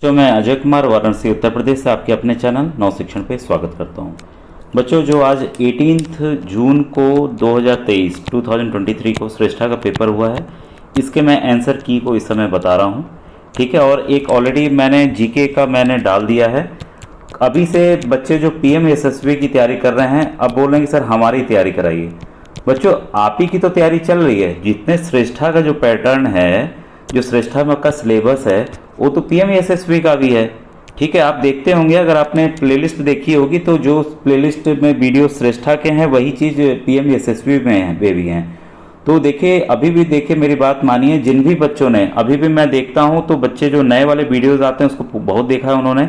बच्चों, मैं अजय कुमार वाराणसी उत्तर प्रदेश से आपके अपने चैनल नव शिक्षण पे स्वागत करता हूं। बच्चों, जो आज 18 जून को 2023 को श्रेष्ठा का पेपर हुआ है, इसके मैं आंसर की को इस समय बता रहा हूं। ठीक है, और एक ऑलरेडी मैंने जीके का मैंने डाल दिया है। अभी से बच्चे जो पीएम एसएसबी की तैयारी कर रहे हैं, अब बोल रहे हैं कि सर हमारी तैयारी कराइए। बच्चों, आप ही की तो तैयारी चल रही है। जितने श्रेष्ठा का जो पैटर्न है, जो श्रेष्ठा का सिलेबस है, वो तो पीएम एसएसबी का भी है। ठीक है, आप देखते होंगे, अगर आपने प्लेलिस्ट देखी होगी तो जो प्लेलिस्ट में वीडियो श्रेष्ठा के हैं वही चीज़ पीएम एसएसबी में है, वे भी हैं। तो देखिए, अभी भी देखिए, मेरी बात मानिए, जिन भी बच्चों ने, अभी भी मैं देखता हूं तो बच्चे जो नए वाले वीडियोस आते हैं उसको बहुत देखा है उन्होंने,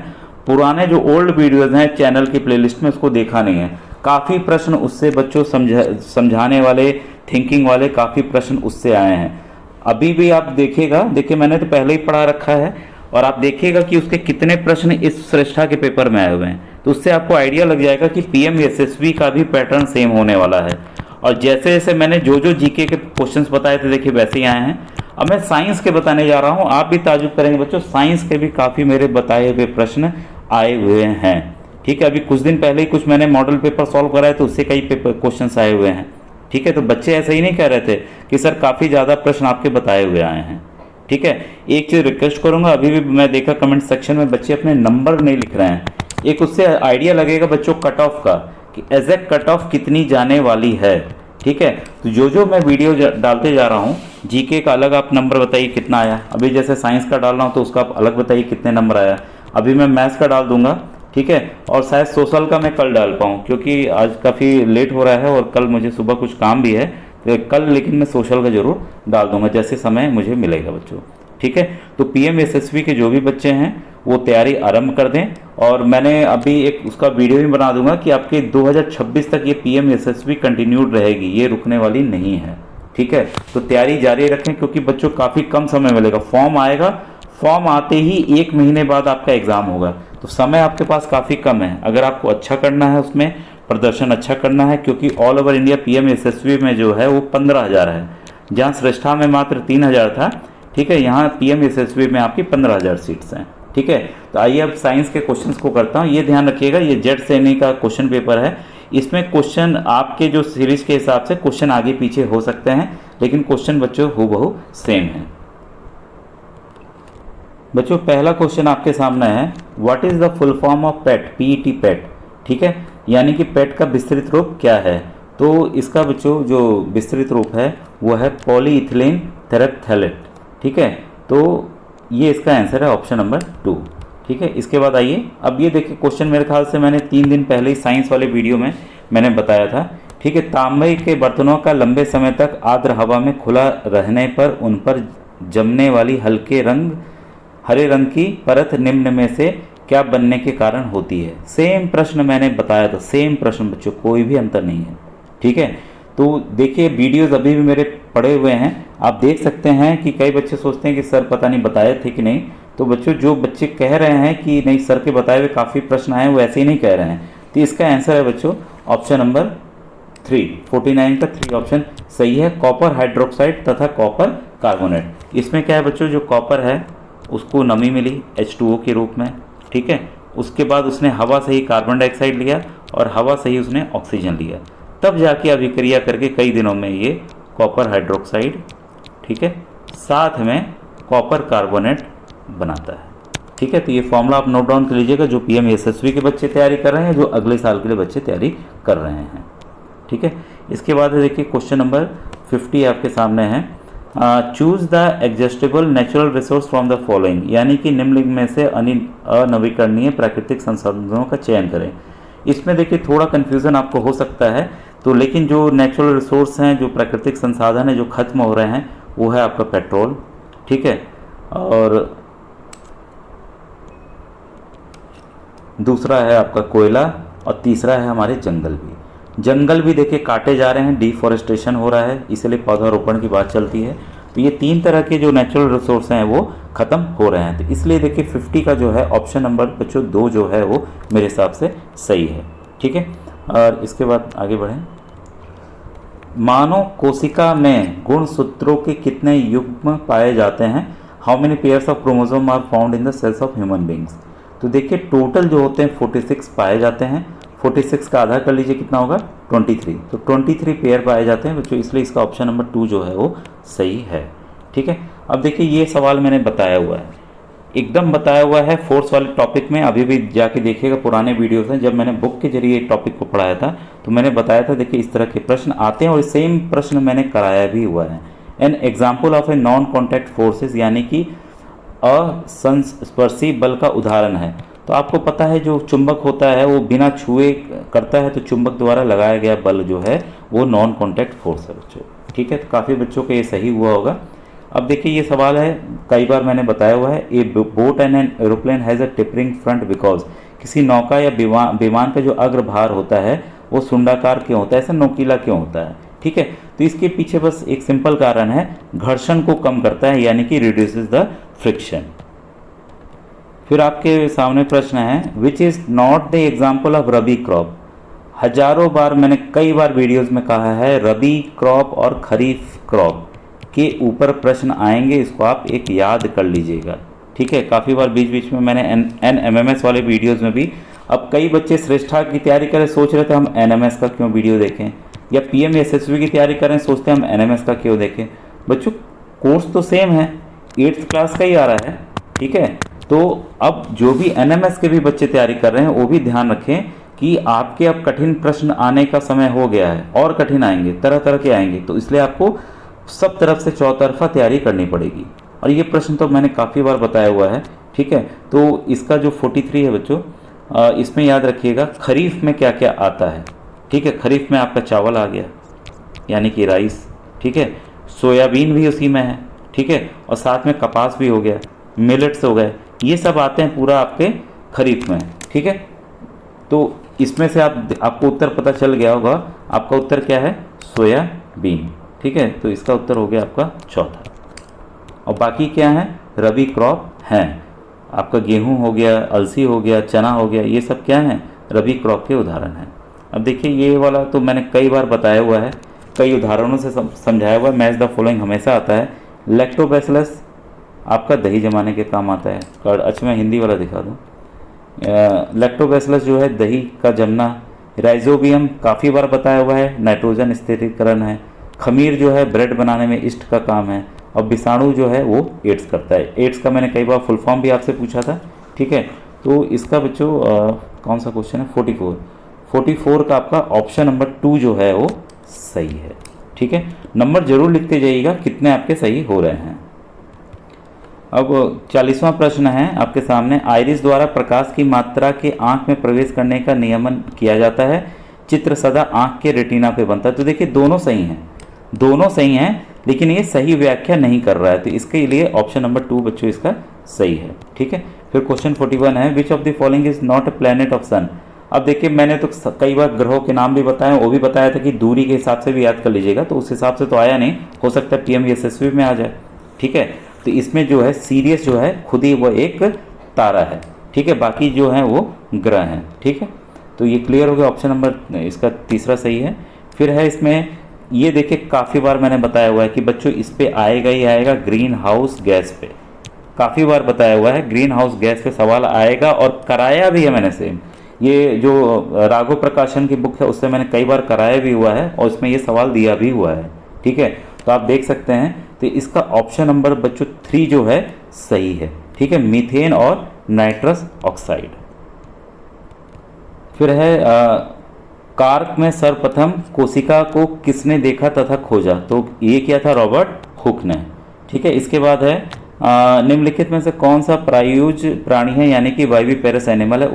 पुराने जो ओल्ड वीडियोस हैं चैनल की प्लेलिस्ट में उसको देखा नहीं है। काफ़ी प्रश्न उससे बच्चों समझाने वाले, थिंकिंग वाले काफ़ी प्रश्न उससे आए हैं। अभी भी आप देखिएगा, देखिए मैंने तो पहले ही पढ़ा रखा है, और आप देखिएगा कि उसके कितने प्रश्न इस श्रेष्ठा के पेपर में आए हुए हैं, तो उससे आपको आइडिया लग जाएगा कि पीएम एसएसबी का भी पैटर्न सेम होने वाला है। और जैसे जैसे मैंने जो जीके के क्वेश्चंस बताए थे, देखिए वैसे ही आए हैं। अब मैं साइंस के बताने जा रहा हूँ, आप भी ताजुब करेंगे बच्चों, साइंस के भी काफ़ी मेरे बताए हुए प्रश्न आए हुए हैं। ठीक है, अभी कुछ दिन पहले ही कुछ मैंने मॉडल पेपर सॉल्व कराए तो उससे कई क्वेश्चन आए हुए हैं। ठीक है, तो बच्चे ऐसे ही नहीं कह रहे थे कि सर काफ़ी ज़्यादा प्रश्न आपके बताए हुए आए हैं। ठीक है, एक चीज़ रिक्वेस्ट करूंगा, अभी भी मैं देखा कमेंट सेक्शन में बच्चे अपने नंबर नहीं लिख रहे हैं। एक उससे आइडिया लगेगा बच्चों कट ऑफ का, कि एग्जैक्ट कट ऑफ कितनी जाने वाली है। ठीक है, तो जो मैं वीडियो डालते जा रहा हूँ, जीके का अलग आप नंबर बताइए कितना आया, अभी जैसे साइंस का डाल रहा हूँ तो उसका आप अलग बताइए कितने नंबर आया। अभी मैं मैथ्स का डाल दूंगा। ठीक है, और शायद सोशल का मैं कल डाल पाऊँ, क्योंकि आज काफ़ी लेट हो रहा है और कल मुझे सुबह कुछ काम भी है, तो कल लेकिन मैं सोशल का जरूर डाल दूंगा जैसे समय मुझे मिलेगा बच्चों। ठीक है, तो पीएम एसएसबी के जो भी बच्चे हैं वो तैयारी आरंभ कर दें, और मैंने अभी एक उसका वीडियो भी बना दूंगा कि आपके 2026 तक ये पीएम एसएसबी कंटिन्यूड रहेगी, ये रुकने वाली नहीं है। ठीक है, तो तैयारी जारी रखें, क्योंकि बच्चों काफ़ी कम समय मिलेगा। फॉर्म आएगा, फॉर्म आते ही 1 महीने बाद आपका एग्ज़ाम होगा, तो समय आपके पास काफ़ी कम है। अगर आपको अच्छा करना है, उसमें प्रदर्शन अच्छा करना है, क्योंकि all over India PM SSB में जो है वो 15,000 है, जहाँ श्रेष्ठा में मात्र 3,000 था। ठीक है, यहाँ पीएम एसएसबी में आपकी 15,000 सीट्स हैं। ठीक है, तो आइए अब साइंस के क्वेश्चंस को करता हूँ। ये ध्यान रखिएगा, ये जेड सैनी का क्वेश्चन पेपर है। इसमें क्वेश्चन आपके जो सीरीज के हिसाब से क्वेश्चन आगे पीछे हो सकते हैं, लेकिन क्वेश्चन बच्चों हूबहू सेम है। बच्चों, पहला क्वेश्चन आपके सामने है, what is the full form of PET, PET PET. ठीक है, यानी कि पेट का विस्तृत रूप क्या है। तो इसका बच्चों जो विस्तृत रूप है वो है पॉलीइथिलीन टेरेप्थैलेट। ठीक है, तो ये इसका आंसर है ऑप्शन नंबर 2। ठीक है, इसके बाद आइए, अब ये देखिए क्वेश्चन मेरे ख्याल से मैंने 3 दिन पहले ही साइंस वाले वीडियो में मैंने बताया था। ठीक है, तांबे के बर्तनों का लंबे समय तक आर्द्र हवा में खुला रहने पर उन पर जमने वाली हरे रंग की परत निम्न में से क्या बनने के कारण होती है। सेम प्रश्न मैंने बताया था, सेम प्रश्न बच्चों, कोई भी अंतर नहीं है। ठीक है, तो देखिए वीडियोस अभी भी मेरे पड़े हुए हैं, आप देख सकते हैं कि कई बच्चे सोचते हैं कि सर पता नहीं बताए थे कि नहीं। तो बच्चों, जो बच्चे कह रहे हैं कि नहीं सर के बताए हुए काफ़ी प्रश्न आए, वो ऐसे ही नहीं कह रहे हैं। तो इसका आंसर है बच्चों ऑप्शन नंबर 3, 49 का 3 ऑप्शन सही है। कॉपर हाइड्रोक्साइड तथा कॉपर कार्बोनेट। इसमें क्या है बच्चों, जो कॉपर है उसको नमी मिली H2O के रूप में। ठीक है, उसके बाद उसने हवा से ही कार्बन डाइऑक्साइड लिया और हवा से ही उसने ऑक्सीजन लिया, तब जाके अभिक्रिया करके कई दिनों में ये कॉपर हाइड्रोक्साइड, ठीक है, साथ में कॉपर कार्बोनेट बनाता है। ठीक है, तो ये फॉर्मूला आप नोट डाउन कर लीजिएगा, जो पीएम एसएसबी के बच्चे तैयारी कर रहे हैं, जो अगले साल के लिए बच्चे तैयारी कर रहे हैं। ठीक है, इसके बाद देखिए क्वेश्चन नंबर 50 आपके सामने है, choose the exhaustible natural resource from the following, यानी कि निम्नलिखित में से अनवीकरणीय प्राकृतिक संसाधनों का चयन करें। इसमें देखिए थोड़ा कन्फ्यूज़न आपको हो सकता है, तो लेकिन जो नेचुरल रिसोर्स हैं, जो प्राकृतिक संसाधन हैं जो खत्म हो रहे हैं, वो है आपका पेट्रोल। ठीक है, और दूसरा है आपका कोयला, और तीसरा है हमारे जंगल भी देखिए काटे जा रहे हैं, डिफॉरेस्टेशन हो रहा है, इसलिए पौधारोपण की बात चलती है। तो ये 3 तरह के जो नेचुरल रिसोर्स हैं वो ख़त्म हो रहे हैं, तो इसलिए देखिए 50 का जो है ऑप्शन नंबर बच्चों 2 जो है वो मेरे हिसाब से सही है। ठीक है, और इसके बाद आगे बढ़ें। मानव कोशिका में गुणसूत्रों के कितने युग्म पाए जाते हैं। How many pairs of chromosome are found in the cells of human beings. तो देखिए टोटल जो होते हैं 46 पाए जाते हैं, 46 का आधा कर लीजिए कितना होगा 23, तो 23 पेयर पाए जाते हैं बच्चों, इसलिए इसका ऑप्शन नंबर 2 जो है वो सही है। ठीक है, अब देखिए ये सवाल मैंने बताया हुआ है, एकदम बताया हुआ है फोर्स वाले टॉपिक में, अभी भी जाके देखिएगा पुराने वीडियोस हैं, जब मैंने बुक के जरिए टॉपिक को पढ़ाया था तो मैंने बताया था देखिए इस तरह के प्रश्न आते हैं और सेम प्रश्न मैंने कराया भी हुआ है। An example of a non contact forces यानी कि असंस्पर्शी बल का उदाहरण है। तो आपको पता है जो चुंबक होता है वो बिना छुए करता है, तो चुंबक द्वारा लगाया गया बल जो है वो नॉन कॉन्टैक्ट फोर्स है बच्चों। ठीक है, तो काफ़ी बच्चों को ये सही हुआ होगा। अब देखिए ये सवाल है, कई बार मैंने बताया हुआ है, a boat and an aeroplane has a tapering front because, किसी नौका या विमान का जो अग्रभार होता है वो सुंडाकार क्यों होता है, ऐसा नोकीला क्यों होता है। ठीक है, तो इसके पीछे बस एक सिंपल कारण है, घर्षण को कम करता है यानी कि रिड्यूसेस द फ्रिक्शन। फिर आपके सामने प्रश्न है which is not the example of rabi crop. हजारों बार मैंने कई बार वीडियोस में कहा है रबी क्रॉप और खरीफ क्रॉप के ऊपर प्रश्न आएंगे, इसको आप एक याद कर लीजिएगा। ठीक है, काफ़ी बार बीच बीच में मैंने NMMS वाले वीडियोस में भी, अब कई बच्चे श्रेष्ठा की तैयारी करें सोच रहे थे हम NMS का क्यों वीडियो देखें, या PMSSB की तैयारी करें सोचते हैं हम NMS का क्यों देखें। बच्चों कोर्स तो सेम है, 8th क्लास का ही आ रहा है। ठीक है, तो अब जो भी NMS के भी बच्चे तैयारी कर रहे हैं वो भी ध्यान रखें कि आपके अब कठिन प्रश्न आने का समय हो गया है, और कठिन आएंगे, तरह तरह के आएंगे, तो इसलिए आपको सब तरफ से चौतरफा तैयारी करनी पड़ेगी। और ये प्रश्न तो मैंने काफ़ी बार बताया हुआ है। ठीक है, तो इसका जो 43 है बच्चों, इसमें याद रखिएगा खरीफ में क्या क्या आता है। ठीक है, खरीफ में आपका चावल आ गया यानी कि राइस। ठीक है, सोयाबीन भी उसी में है। ठीक है, और साथ में कपास भी हो गया, मिलेट्स हो गए, ये सब आते हैं पूरा आपके खरीफ में। ठीक है, तो इसमें से आपको उत्तर पता चल गया होगा, आपका उत्तर क्या है सोयाबीन। ठीक है, तो इसका उत्तर हो गया आपका चौथा। और बाकी क्या है रबी क्रॉप हैं, आपका गेहूं हो गया, अलसी हो गया, चना हो गया, ये सब क्या है रबी क्रॉप के उदाहरण हैं। अब देखिए ये वाला तो मैंने कई बार बताया हुआ है, कई उदाहरणों से समझाया हुआ है। मैच द फॉलोइंग हमेशा आता है। लैक्टोबैसिलस आपका दही जमाने के काम आता है। अच्छा मैं हिंदी वाला दिखा दूँ। लैक्टोबैसिलस जो है दही का जमना। राइजोबियम काफ़ी बार बताया हुआ है, नाइट्रोजन स्थिरीकरण है। खमीर जो है ब्रेड बनाने में ईस्ट का काम है। और विषाणु जो है वो एड्स करता है। एड्स का मैंने कई बार फुल फॉर्म भी आपसे पूछा था। ठीक है, तो इसका बच्चों कौन सा क्वेश्चन है 44 का आपका ऑप्शन नंबर 2 जो है वो सही है। ठीक है, नंबर जरूर लिखते जाइएगा कितने आपके सही हो रहे हैं। अब 40वां प्रश्न है आपके सामने। आइरिस द्वारा प्रकाश की मात्रा के आंख में प्रवेश करने का नियमन किया जाता है। चित्र सदा आंख के रेटिना पे बनता है। तो देखिए दोनों सही हैं, दोनों सही हैं, लेकिन ये सही व्याख्या नहीं कर रहा है, तो इसके लिए ऑप्शन नंबर 2 बच्चों इसका सही है। ठीक है, फिर क्वेश्चन 41 है which of the following is not a planet of sun. अब देखिए मैंने तो कई बार ग्रहों के नाम भी बताए, वो भी बताया था कि दूरी के हिसाब से भी याद कर लीजिएगा, तो उस हिसाब से तो आया नहीं, हो सकता है PMSSB में आ जाए। ठीक है, तो इसमें जो है सीरियस जो है खुद ही वो एक तारा है। ठीक है, बाकी जो है वो ग्रह हैं। ठीक है, तो ये क्लियर हो गया, ऑप्शन नंबर इसका तीसरा सही है। फिर है इसमें ये देखिए काफ़ी बार मैंने बताया हुआ है कि बच्चों इस पे आएगा ही आएगा, ग्रीन हाउस गैस पे काफ़ी बार बताया हुआ है, ग्रीन हाउस गैस पे सवाल आएगा और कराया भी है मैंने सेम। ये जो राघव प्रकाशन की बुक है उससे मैंने कई बार कराया भी हुआ है और इसमें ये सवाल दिया भी हुआ है। ठीक है, तो आप देख सकते हैं, तो इसका ऑप्शन नंबर बच्चों 3 जो है सही है। ठीक है, मीथेन और नाइट्रस ऑक्साइड। फिर है कार्क में सर्वप्रथम कोशिका को किसने देखा तथा खोजा। तो ये किया था रॉबर्ट हुक ने। ठीक है, इसके बाद है निम्नलिखित में से कौन सा प्रायुज प्राणी है यानी कि वाइविपेरस एनिमल है।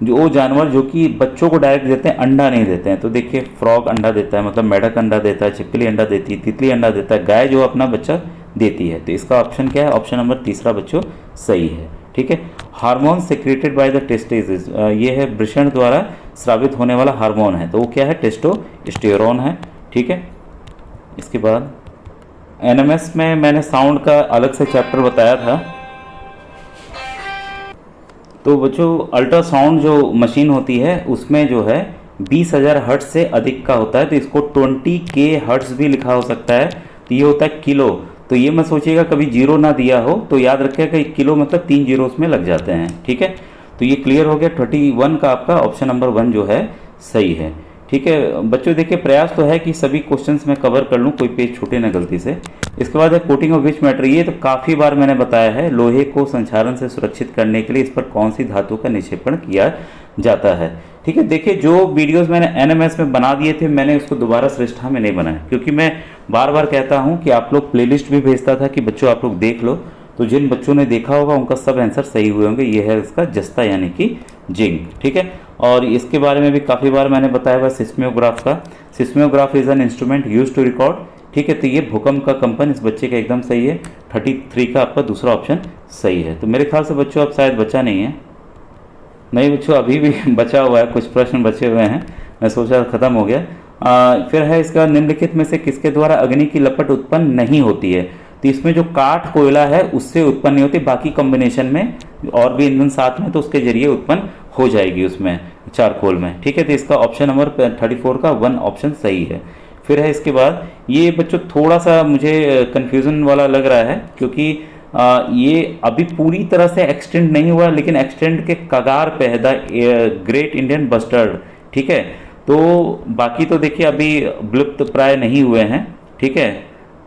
वो जानवर जो कि बच्चों को डायरेक्ट देते हैं, अंडा नहीं देते हैं। तो देखिए फ्रॉग अंडा देता है, मतलब मेढक अंडा देता है, छिपकली अंडा देती है, तितली अंडा देता है, गाय जो अपना बच्चा देती है। तो इसका ऑप्शन क्या है, ऑप्शन नंबर तीसरा बच्चों सही है। ठीक है, hormone secreted by the testis, ये है वृषण द्वारा स्रावित होने वाला हार्मोन है, तो वो क्या है टेस्टोस्टेरोन है। ठीक है, इसके बाद NMS में मैंने साउंड का अलग से चैप्टर बताया था। तो बच्चों अल्ट्रासाउंड जो मशीन होती है उसमें जो है 20,000 हर्ट्ज से अधिक का होता है, तो इसको 20K हर्ट्ज भी लिखा हो सकता है। तो ये होता है किलो, तो ये मत सोचिएगा कभी जीरो ना दिया हो, तो याद रखिएगा 1 किलो मतलब 3 जीरो उसमें लग जाते हैं। ठीक है, तो ये क्लियर हो गया। 31 का आपका ऑप्शन नंबर 1 जो है सही है। ठीक है बच्चों, देखिए प्रयास तो है कि सभी क्वेश्चंस मैं कवर कर लूँ, कोई पेज छूटे ना गलती से। इसके बाद है कोटिंग ऑफ विच मेटल, ये तो काफ़ी बार मैंने बताया है, लोहे को संक्षारण से सुरक्षित करने के लिए इस पर कौन सी धातु का निक्षेपण किया जाता है। ठीक है, देखिए जो वीडियोस मैंने एनएमएस में बना दिए थे, मैंने उसको दोबारा श्रेष्ठा में नहीं बनाया, क्योंकि मैं बार बार कहता हूँ कि आप लोग प्लेलिस्ट भी भेजता था कि बच्चों आप लोग देख लो, तो जिन बच्चों ने देखा होगा उनका सब आंसर सही हुए होंगे। ये है इसका जस्ता यानी कि जिंक। ठीक है, और इसके बारे में भी काफ़ी बार मैंने बताया हुआ सिस्मियोग्राफ का। Seismograph is an instrument use to record. ठीक है, तो ये भूकंप का कंपन इस बच्चे का एकदम सही है। 33 का आपका दूसरा ऑप्शन सही है। तो मेरे ख्याल से बच्चों अब शायद बचा नहीं है, नहीं बच्चों अभी भी बचा हुआ है, कुछ प्रश्न बचे हुए हैं, मैं सोचा ख़त्म हो गया। फिर है इसका निम्नलिखित में से किसके द्वारा अग्नि की लपट उत्पन्न नहीं होती है। तो इसमें जो काठ कोयला है उससे उत्पन्न नहीं होती, बाकी कॉम्बिनेशन में और भी ईंधन साथ में तो उसके जरिए उत्पन्न हो जाएगी उसमें चारकोल में। ठीक है, तो इसका ऑप्शन नंबर 34 का 1 ऑप्शन सही है। फिर है इसके बाद ये बच्चों थोड़ा सा मुझे कन्फ्यूज़न वाला लग रहा है, क्योंकि ये अभी पूरी तरह से एक्सटेंड नहीं हुआ, लेकिन एक्सटेंड के कगार पे है, द ग्रेट इंडियन बस्टर्ड। ठीक है, तो बाकी तो देखिए अभी विलुप्त प्राय नहीं हुए हैं। ठीक है,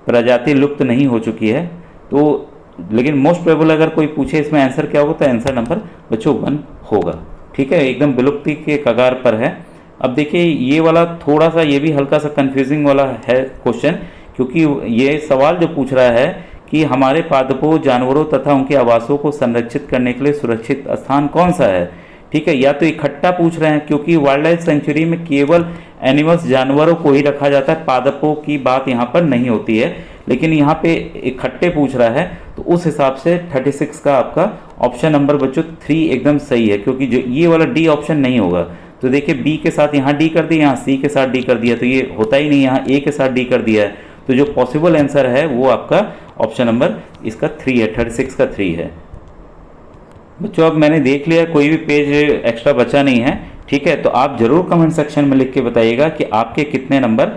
प्रजाति लुप्त नहीं हो चुकी है, तो लेकिन मोस्ट प्रोबेबल अगर कोई पूछे इसमें आंसर क्या होगा, तो आंसर नंबर बच्चों 1 होगा। ठीक है, एकदम विलुप्ति के कगार पर है। अब देखिए ये वाला थोड़ा सा ये भी हल्का सा कंफ्यूजिंग वाला है क्वेश्चन, क्योंकि ये सवाल जो पूछ रहा है कि हमारे पादपों, जानवरों तथा उनके आवासों को संरक्षित करने के लिए सुरक्षित स्थान कौन सा है। ठीक है, या तो इकट्ठा पूछ रहे हैं, क्योंकि वाइल्ड लाइफ सेंचुरी में केवल एनिमल्स, जानवरों को ही रखा जाता है, पादपों की बात यहाँ पर नहीं होती है, लेकिन यहाँ पे इकट्ठे पूछ रहा है, तो उस हिसाब से 36 का आपका ऑप्शन नंबर बच्चों 3 एकदम सही है, क्योंकि जो ये वाला डी ऑप्शन नहीं होगा। तो देखिए बी के साथ यहाँ डी कर दिया, यहाँ सी के साथ डी कर दिया, तो ये होता ही नहीं, यहाँ ए के साथ डी कर दिया है, तो जो पॉसिबल आंसर है वो आपका ऑप्शन नंबर इसका 3 है, 36 का 3 है। बच्चों अब मैंने देख लिया, कोई भी पेज एक्स्ट्रा बचा नहीं है। ठीक है, तो आप जरूर कमेंट सेक्शन में लिख के बताइएगा कि आपके कितने नंबर